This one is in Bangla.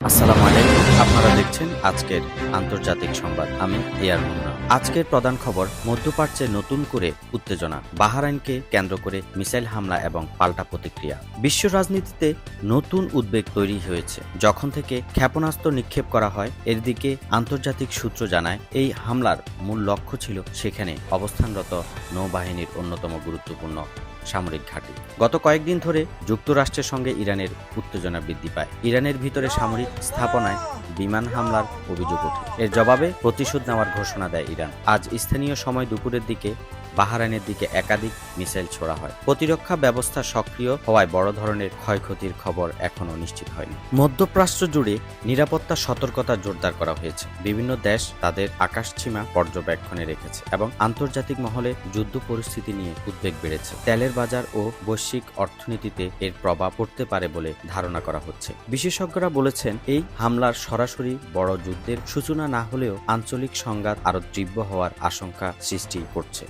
আসসালামু আলাইকুম। আপনারা দেখছেন আজকের আন্তর্জাতিক সংবাদ। আমি এয়ার মুন্না। আজকের প্রধান খবর, মধ্যপ্রাচ্যে নতুন করে উত্তেজনা, বাহরাইনকে কেন্দ্র করে মিসাইল হামলা এবং পাল্টা প্রতিক্রিয়া। বিশ্ব রাজনীতিতে নতুন উদ্বেগ তৈরি হয়েছে যখন থেকে ক্ষেপণাস্ত্র নিক্ষেপ করা হয়। এর দিকে আন্তর্জাতিক সূত্র জানায়, এই হামলার মূল লক্ষ্য ছিল সেখানে অবস্থানরত নৌবাহিনীর অন্যতম গুরুত্বপূর্ণ সামরিক ঘাঁটি। গত কয়েকদিন ধরে যুক্তরাষ্ট্রের সঙ্গে ইরানের উত্তেজনা বৃদ্ধি পায়। ইরানের ভিতরে সামরিক স্থাপনায় বিমান হামলার অভিযোগ ওঠে। এর জবাবে প্রতিশোধ নেওয়ার ঘোষণা দেয় ইরান। আজ স্থানীয় সময় দুপুরের দিকে বাহরাইনের দিকে একাধিক মিসাইল ছোড়া হয়। প্রতিরক্ষা ব্যবস্থা সক্রিয় হওয়ায় বড় ধরনের ক্ষয়ক্ষতির খবর এখনও নিশ্চিত হয়নি। মধ্যপ্রাচ্য জুড়ে নিরাপত্তা সতর্কতা জোরদার করা হয়েছে। বিভিন্ন দেশ তাদের আকাশসীমা পর্যবেক্ষণে রেখেছে এবং আন্তর্জাতিক মহলে যুদ্ধ পরিস্থিতি নিয়ে উদ্বেগ বেড়েছে। তেলের বাজার ও বৈশ্বিক অর্থনীতিতে এর প্রভাব পড়তে পারে বলে ধারণা করা হচ্ছে। বিশেষজ্ঞরা বলেছেন, এই হামলার সরাসরি বড় যুদ্ধের সূচনা না হলেও আঞ্চলিক সংঘাত আরও তীব্র হওয়ার আশঙ্কা সৃষ্টি করছে।